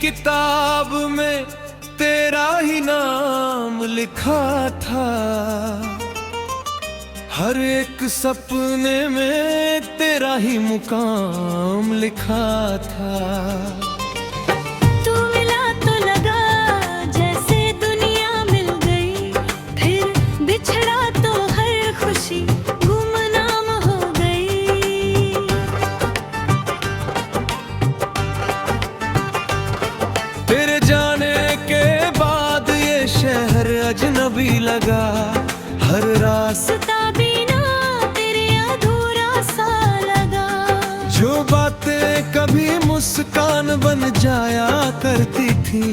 किताब में तेरा ही नाम लिखा था, हर एक सपने में तेरा ही मुकाम लिखा था। तू मिला तो लगा जैसे दुनिया मिल गई, फिर बिछड़ा तो हर खुशी गुमनाम हो गई। तेरे जाने के बाद ये शहर अजनबी लगा, हर रास्ता बिना तेरे अधूरा सा लगा। जो बातें कभी मुस्कान बन जाया करती थी,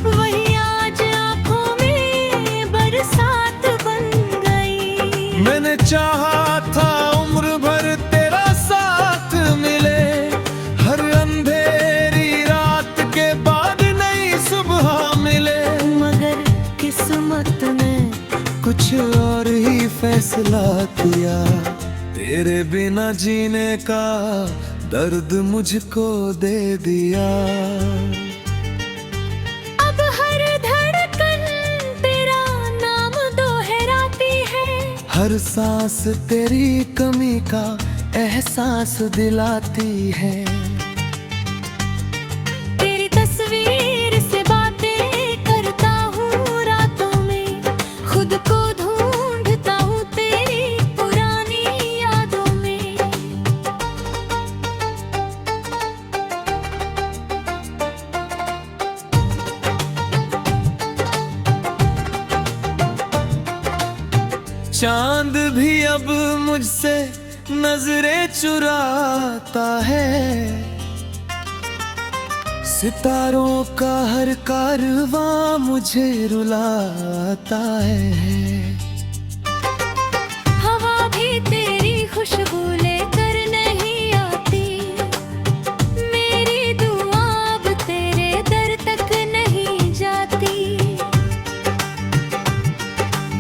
वही आज आँखों में बरसात बन गई। मैंने चाहा था उम्र भर तेरा साथ मिले, हर अंधेरी रात के बाद नई सुबह मिले। मगर किस्मत ने कुछ और ही फैसला किया, तेरे बिना जीने का दर्द मुझको दे दिया। अब हर धड़कन तेरा नाम दोहराती है, हर सांस तेरी कमी का एहसास दिलाती है। तेरी तस्वीर से बातें करता हूँ रातों में, खुद को ढूंढता हूँ तेरी पुरानी यादों में। चांद भी अब मुझसे नजरें चुराता है, सितारों का हर कारवां मुझे रुलाता है। हवा भी तेरी खुशबू लेकर नहीं आती, मेरी दुआ अब तेरे दर तक नहीं जाती।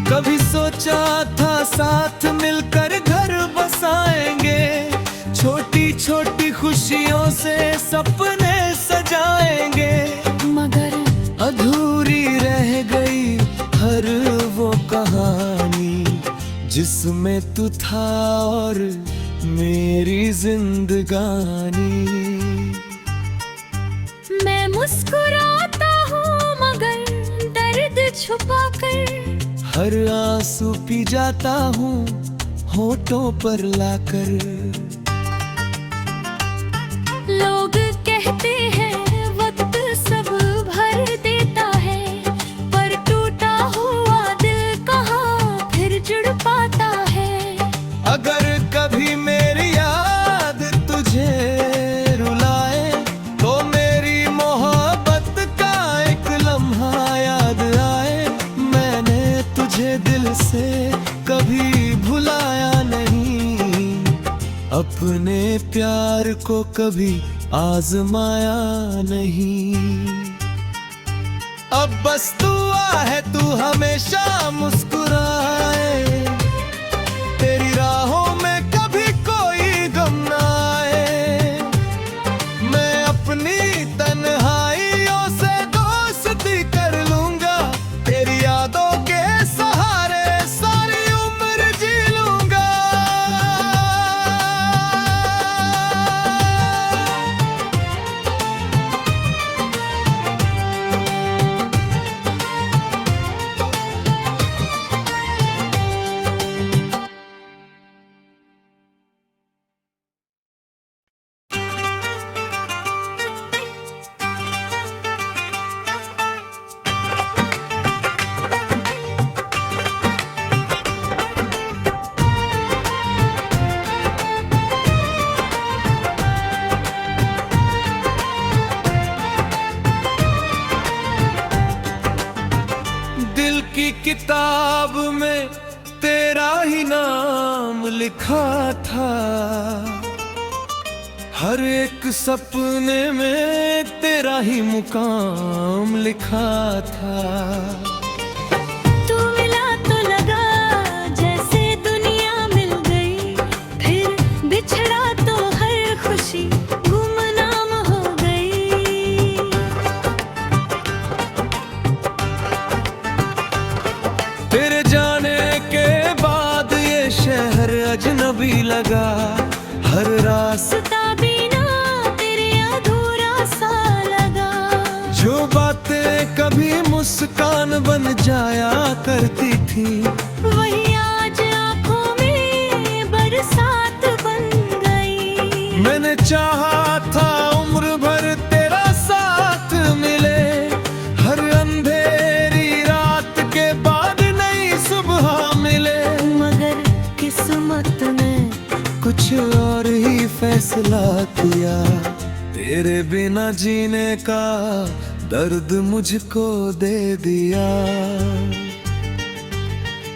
कभी सोचा था साथ मिलकर घर बसाएंगे, छोटी छोटी खुशियों से सपने सजाएंगे। मगर अधूरी रह गई हर वो कहानी, जिसमें तू था और मेरी जिंदगानी। मैं मुस्कुराता हूँ मगर दर्द छुपाकर, हर आंसू पी जाता हूँ होठों पर लाकर। लोग कहते हैं वक्त सब भर देता है, पर टूटा हुआ दिल कहाँ फिर जुड़ पाता है। अगर कभी मेरी याद तुझे रुलाए, तो मेरी मोहब्बत का एक लम्हा याद आए। मैंने तुझे दिल से कभी भुलाया नहीं, अपने प्यार को कभी आजमाया नहीं। अब बस दुआ है तू हमेशा मुस्कुराए, तेरी राहों में कभी कोई गम ना आए। मैं अपनी तन्हाइयों से दोस्ती कर लूंगा, तेरी यादों के सहारे सारी उम्र जी लूंगा। दिल की किताब में तेरा ही नाम लिखा था, हर एक सपने में तेरा ही मुकाम लिखा था। तू मिला तो लगा जैसे दुनिया मिल गई, फिर बिछड़ा तो हर खुशी गुमनाम हो गई। लगा, हर रास्ता रास्ता बिना तेरे अधूरा सा लगा। जो बातें कभी मुस्कान बन जाया करती थी, वही आज आंखों में बरसात बन गई। मैंने चाहा था उम्र भर तेरा साथ मिले, हर अंधेरी रात के बाद नई सुबह मिले। मगर किस्मत ने कुछ और ही फैसला किया, तेरे बिना जीने का दर्द मुझको दे दिया।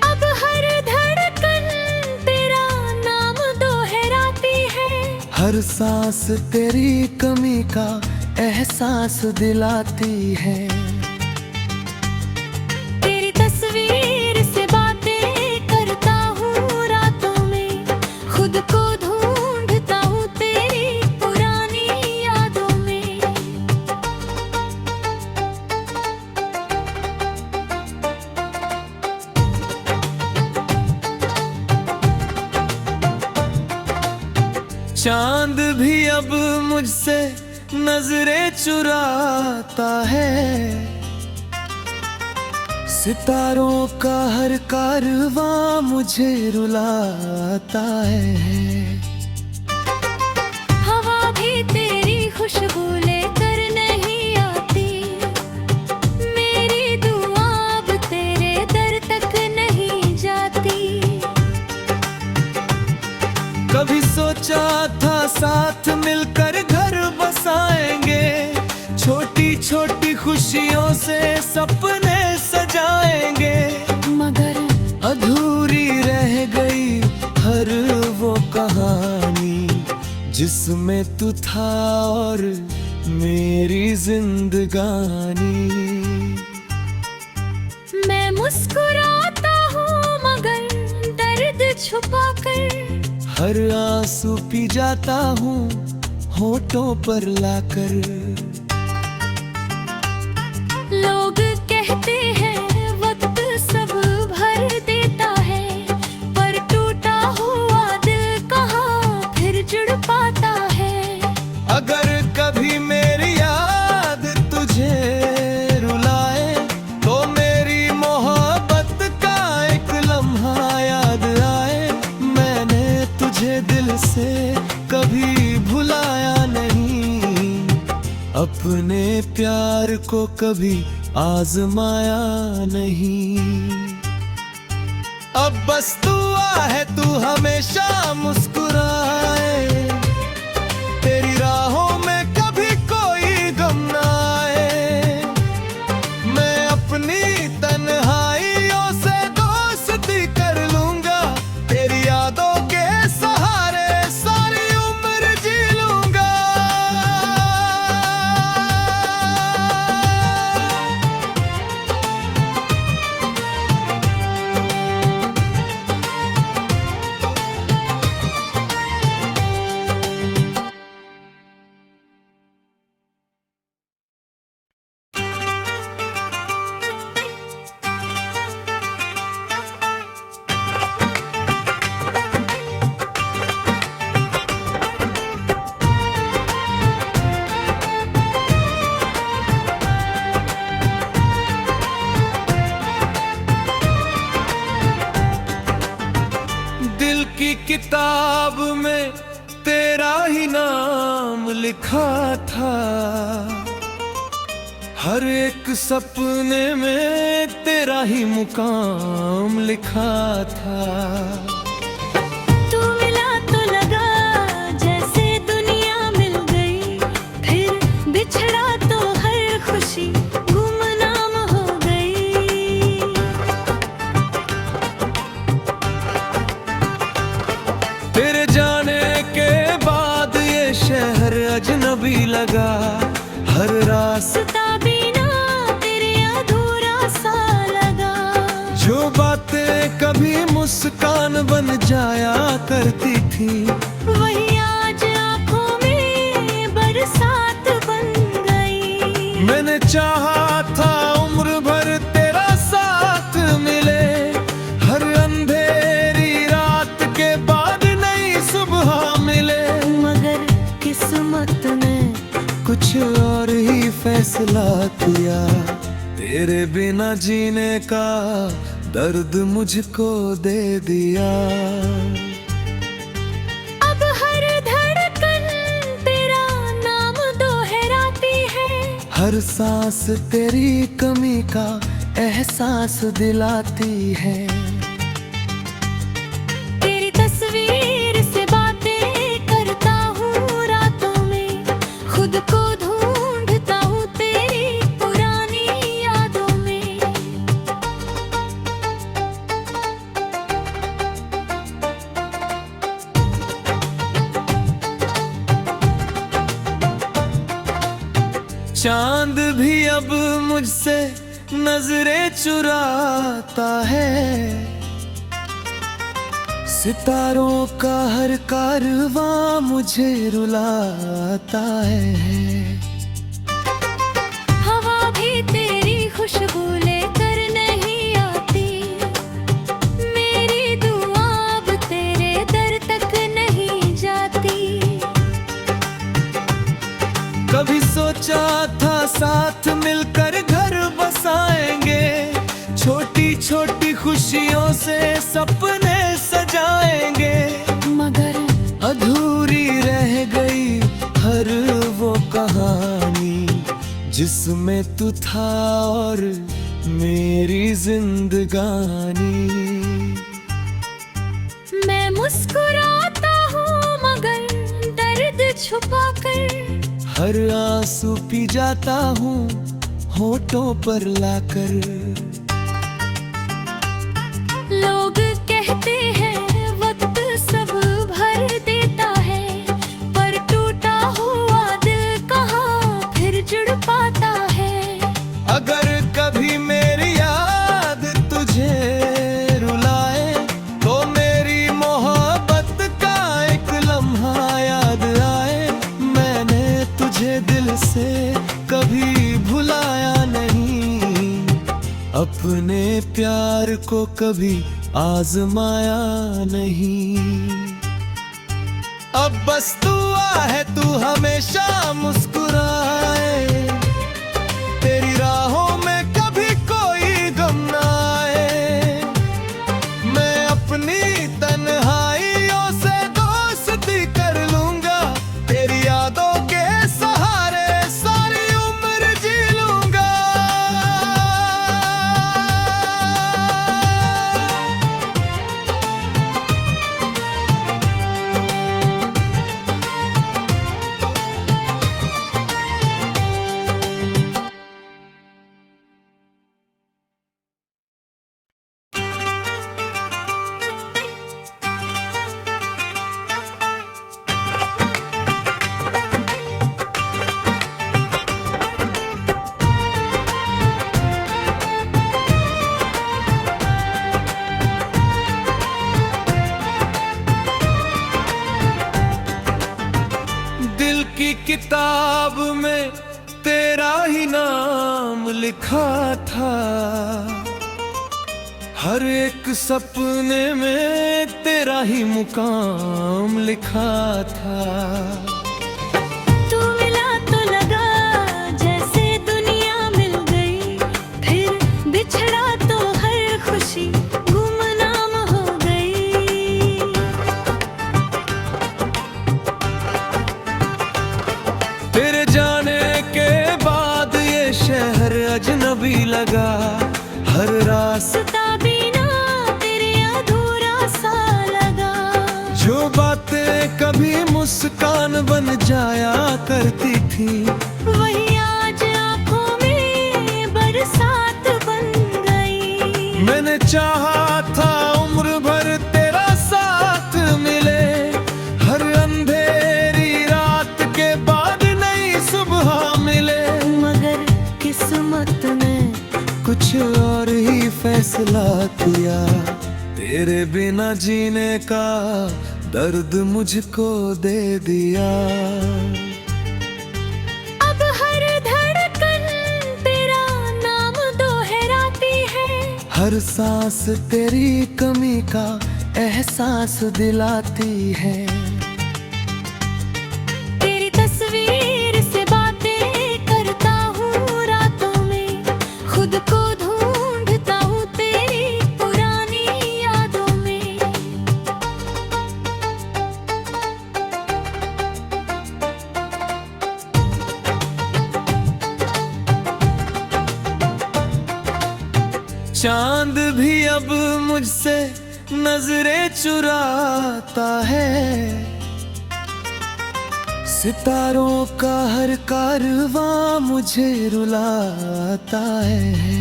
अब हर धड़कन तेरा नाम दोहराती है, हर सांस तेरी कमी का एहसास दिलाती है। तेरी तस्वीर से बातें करता हूँ रातों में, खुद को ढूंढता हूँ तेरी पुरानी यादों में। चांद भी अब मुझसे नजरें चुराता है, सितारों का हर कारवां मुझे रुलाता है। हवा भी तेरी खुशबू लेकर नहीं आती, मेरी दुआ अब तेरे दर तक नहीं जाती। कभी सोचा था साथ मिलकर घर बसाएंगे, छोटी छोटी खुशियों से सपने सजाएंगे। मगर अधूरी रह गई हर वो कहानी, जिसमें तू था और मेरी जिंदगानी। मैं मुस्कुराता हूँ मगर दर्द छुपाकर, हर आंसू पी जाता हूँ होठों पर लाकर। लोग कहते हैं वक्त सब भर देता है, पर टूटा हुआ दिल कहाँ फिर जुड़ पाता है। अगर कभी मेरी याद तुझे रुलाए, तो मेरी मोहब्बत का एक लम्हा याद आए। मैंने तुझे दिल से कभी भुलाया नहीं, अपने प्यार को कभी आजमाया नहीं। अब बस दुआ है तू हमेशा मुस्कुराए, तेरी राहों में कभी कोई गम ना आए। मैं अपनी तन्हाइयों से दोस्ती कर लूंगा, तेरी यादों के सहारे सारी उम्र जी लूंगा। दिल की किताब में तेरा ही नाम लिखा था, हर एक सपने में तेरा ही मुकाम लिखा था। तू मिला तो लगा जैसे दुनिया मिल गई, फिर बिछड़ा तो हर खुशी गुमनाम हो गई। तेरे जाने के बाद ये शहर अजनबी लगा, हर रास्ता रास्ता बिना तेरे अधूरा सा लगा। जो बातें कभी मुस्कान बन जाया करती थी, वही आज आंखों में बरसात बन गई। मैंने चाहा था उम्र भर तेरा साथ मिले, हर अंधेरी रात के बाद नई फैसला किया, तेरे बिना जीने का दर्द मुझको दे दिया। अब हर धड़कन तेरा नाम दोहराती है, हर सांस तेरी कमी का एहसास दिलाती है। तेरी तस्वीर से बातें करता हूँ रातों में, खुद को ढूंढता हूँ तेरी पुरानी यादों में। चांद भी अब मुझसे नजरें चुराता है, सितारों का हर कारवां मुझे रुलाता है। हवा भी तेरी खुशबू लेकर नहीं आती, मेरी दुआ अब तेरे दर तक नहीं जाती। कभी सोचा था साथ मिलकर घर बसाएंगे, छोटी छोटी खुशियों से सपने सजाएंगे, मगर अधूरी रह गई हर वो कहानी जिसमें तू था और मेरी जिंदगानी। मैं मुस्कुराता हूँ मगर दर्द छुपाकर, हर आंसू पी जाता हूँ होठों पर लाकर। लोग कहते हैं वक्त सब भर देता है, पर टूटा हुआ दिल कहाँ फिर जुड़ पाता है। अगर कभी मेरी याद तुझे रुलाए, तो मेरी मोहब्बत का एक लम्हा याद आए। मैंने तुझे दिल से कभी भुलाया नहीं, अपने प्यार को कभी आजमाया नहीं। अब बस दुआ है तू हमेशा मुस्कुराए, तेरी राहों में कभी कोई गम ना आए। मैं अपनी तन्हाइयों से दोस्ती कर लूंगा, तेरी यादों के सहारे सारी उम्र जी लूंगा। दिल की किताब में तेरा ही नाम लिखा था, हर एक सपने में तेरा ही मुकाम लिखा था। तू मिला तो लगा जैसे दुनिया मिल गई, फिर बिछड़ा तो हर खुशी गुमनाम हो गई। तेरे जाने के बाद ये शहर अजनबी लगा, हर रास्ता बिना तेरे अधूरा सा लगा। जो बातें कभी मुस्कान बन जाया करती थी, वही आज आंखों में बरसात बन गई। मैंने चाहा था उम्र भर तेरा साथ मिले, हर अंधेरी रात के बाद नई सुबह मिले। मगर किस्मत ने कुछ और ही फैसला किया, तेरे बिना जीने का दर्द मुझको दे दिया। अब हर धड़कन तेरा नाम दोहराती है, हर सांस तेरी कमी का एहसास दिलाती है। तेरी तस्वीर से बातें करता हूँ चांद भी अब मुझसे नजरें चुराता है, सितारों का हर कारवां मुझे रुलाता है।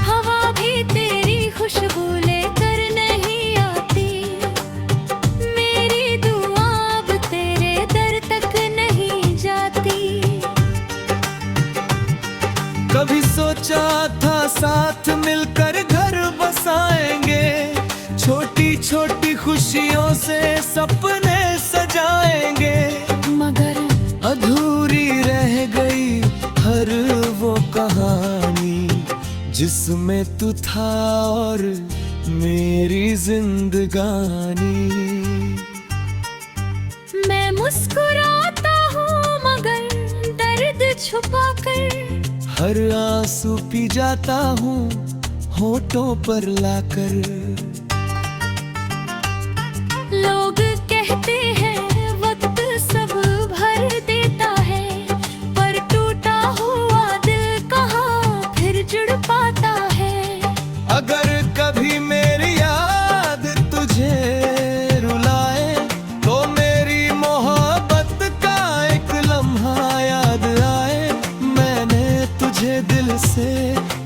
हवा भी तेरी खुशबू लेकर नहीं आती, मेरी दुआ अब तेरे दर तक नहीं जाती। कभी सोचा था साथ मिलकर घर बसाएंगे, छोटी छोटी खुशियों से सपने सजाएंगे, मगर अधूरी रह गई हर वो कहानी जिसमें तू था और मेरी जिंदगानी। मैं मुस्कुराता हूँ मगर दर्द छुपाकर, हर आंसू पी जाता हूँ होठों पर लाकर। लोग कहते हैं वक्त सब भर देता है, पर टूटा हुआ दिल कहाँ फिर जुड़ पाता है। अगर कभी मेरी याद तुझे रुलाए तो मेरी मोहब्बत का एक लम्हा याद आए। मैंने तुझे दिल से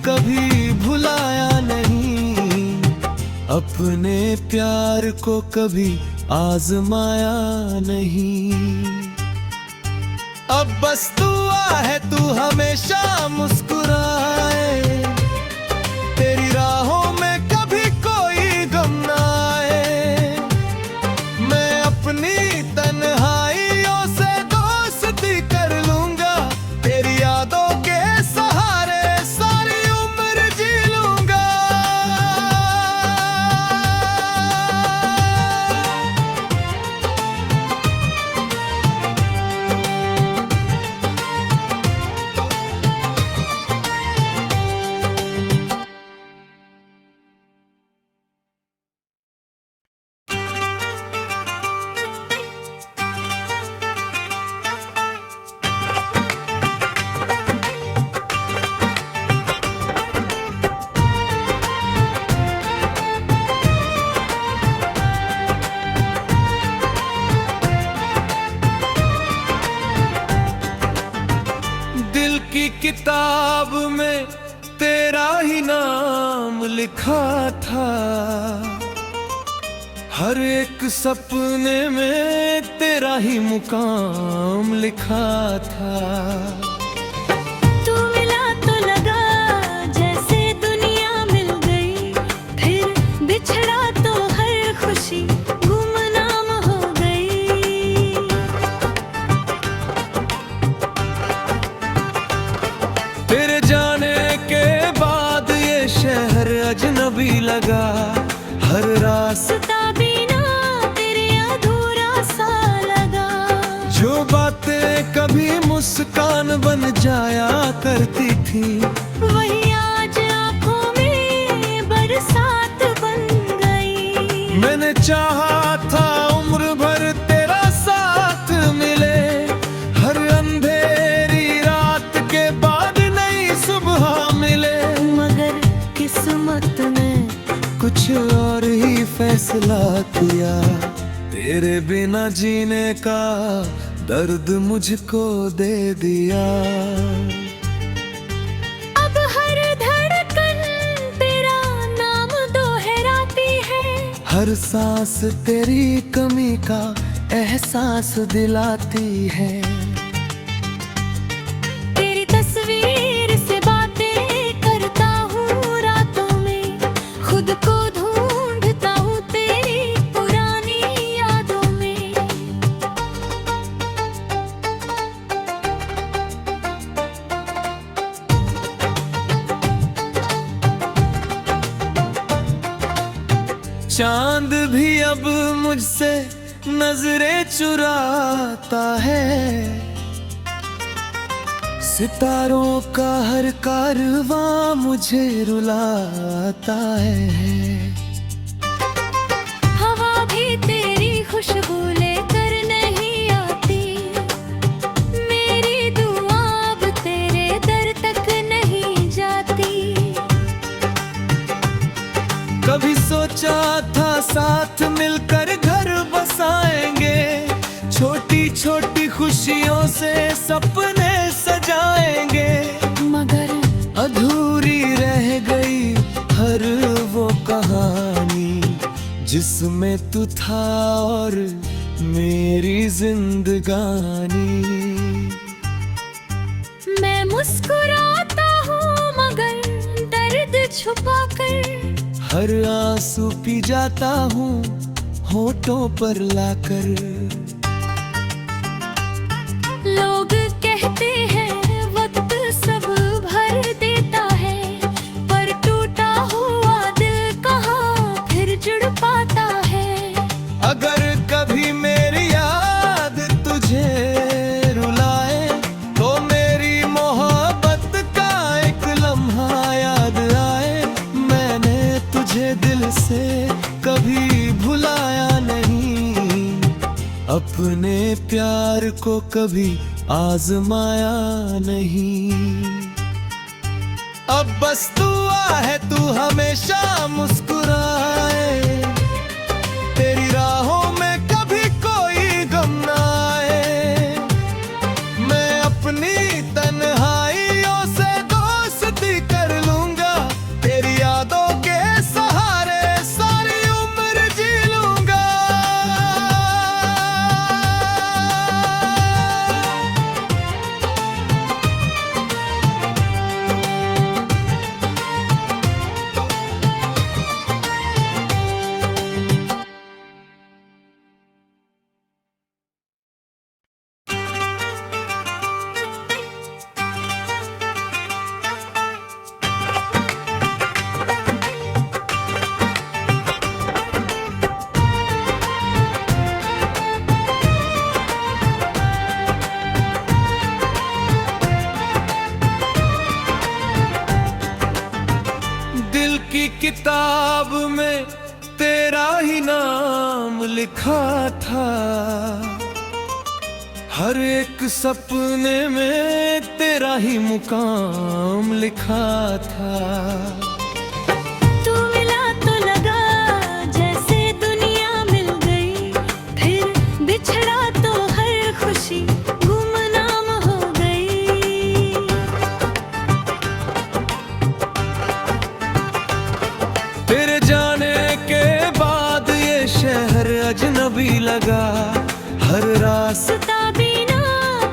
कभी भुलाया नहीं, अपने प्यार को कभी आजमाया नहीं। अब बस दुआ है तू हमेशा मुस्कुराए, तेरी राहों में कभी कोई गम ना आए। मैं अपनी तन्हाइयों से दोस्ती कर लूंगा, तेरी यादों के सहारे सारी उम्र जी लूंगा। दिल की किताब में तेरा ही नाम लिखा था, हर एक सपने में तेरा ही मुकाम लिखा था। तू मिला तो लगा जैसे दुनिया मिल गई, फिर बिछड़ा तो हर खुशी गुमनाम हो गई। तेरे जाने के बाद ये शहर अजनबी लगा, हर रास्ता बिना तेरे अधूरा सा लगा। जो बातें कभी मुस्कान बन जाया करती थी, वही आज आंखों में बरसात बन गई। मैंने चाहा था उम्र भर तेरा साथ मिले, हर अंधेरी रात के बाद नई सुबह मिले। मगर किस्मत ने कुछ और ही फैसला किया, तेरे बिना जीने का दर्द मुझको दे दिया। अब हर धड़कन तेरा नाम दोहराती है, हर सांस तेरी कमी का एहसास दिलाती है। तेरी तस्वीर से बातें करता हूँ रातों में, खुद को ढूंढता हूँ तेरी पुरानी यादों में। चांद भी अब मुझसे नजरें चुराता है, सितारों का हर कारवां मुझे रुलाता है। हवा भी तेरी खुशबू लेकर नहीं आती, मेरी दुआ अब तेरे दर तक नहीं जाती। साथ मिलकर घर बसाएंगे, छोटी छोटी खुशियों से सपने सजाएंगे। मगर अधूरी रह गई हर वो कहानी जिसमें तू था और मेरी जिंदगानी। मैं मुस्कुराता हूँ मगर दर्द छुपाकर, हर आंसू पी जाता हूँ होठों पर लाकर। लोग कहते हैं वक्त सब भर देता है, पर टूटा हुआ दिल कहाँ फिर जुड़ पाता है। अगर कभी मेरी याद तुझे रुलाए तो मेरी मोहब्बत का एक लम्हा याद आए। मैंने तुझे दिल से कभी भुलाया नहीं, अपने प्यार को कभी आजमाया नहीं। अब बस दुआ है तू हमेशा मुस्कुराए, तेरी राहों में कभी कोई गम ना आए। मैं अपनी तन्हाइयों से दोस्ती कर लूंगा, तेरी यादों के सहारे सारी उम्र जी लूंगा। दिल की किताब में तेरा ही नाम लिखा था, हर एक सपने में तेरा ही मुकाम लिखा था। तू मिला तो लगा जैसे दुनिया मिल गई, फिर बिछड़ा तो हर खुशी गुमनाम हो गई। तेरे जाने के बाद ये शहर अजनबी लगा, हर रास्ता बिना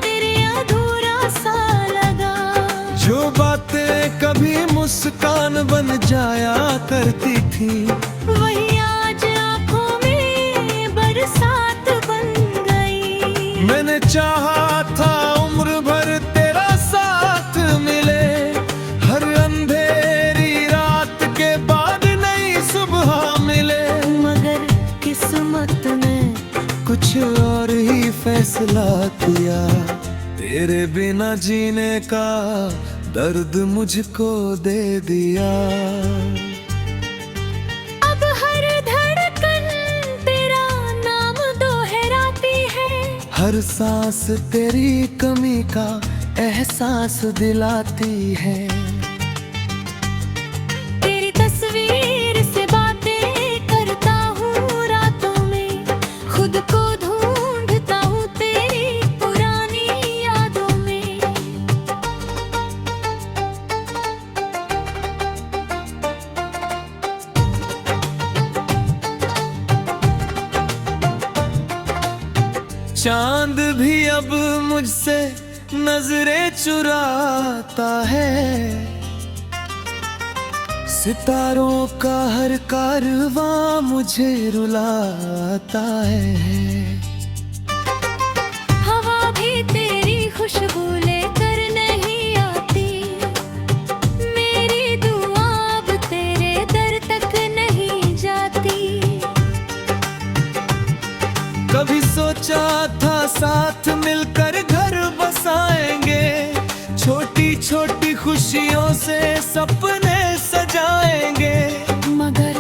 तेरे अधूरा सा लगा। जो बातें कभी मुस्कान बन जाया करती थी, वही आज आंखों में बरसात बन गई। मैंने चाहा था उम्र भर तेरा साथ मिले, हर अंधेरी रात के बाद नई सुबह मिले। मगर किस्मत ने कुछ और ही फैसला किया, तेरे बिना जीने का दर्द मुझको दे दिया। अब हर धड़कन तेरा नाम दोहराती है, हर सांस तेरी कमी का एहसास दिलाती है। तेरी तस्वीर से बातें करता हूँ रातों में, खुद को ढूंढता हूँ तेरी पुरानी यादों में। चांद भी अब मुझसे नजरें चुराता है, सितारों का हर कारवां मुझे रुलाता है। हवा भी तेरी खुशबू लेकर नहीं आती, मेरी दुआ अब तेरे दर तक नहीं जाती। कभी सोचा था साथ मिलकर घर बसाएंगे, छोटी छोटी खुशियों से सपने सजाएंगे। मगर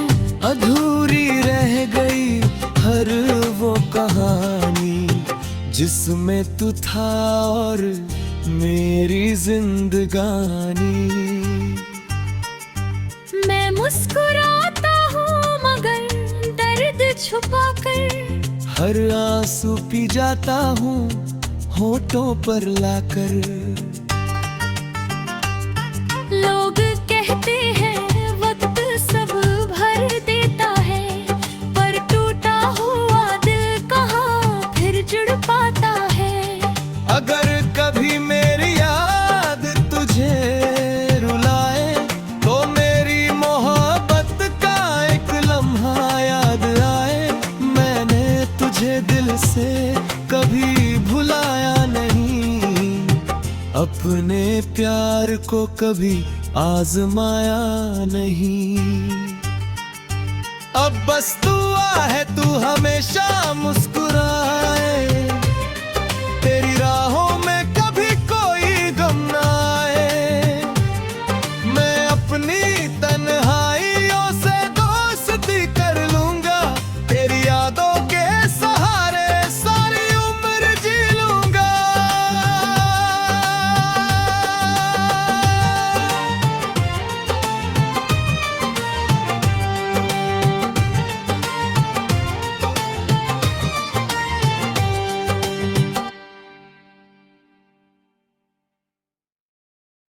अधूरी रह गई हर वो कहानी जिसमें तू था और मेरी जिंदगानी। मैं मुस्कुराता हूँ मगर दर्द छुपा कर हर आंसू पी जाता हूँ होठों पर लाकर। लोग कहते हैं वक्त सब भर देता है, पर टूटा हुआ दिल कहाँ फिर जुड़ पाता है। अगर कभी मेरी याद तुझे रुलाए तो मेरी मोहब्बत का एक लम्हा याद आए। मैंने तुझे दिल से कभी भुलाया नहीं, अपने प्यार को कभी आजमाया नहीं। अब बस दुआ है तू हमेशा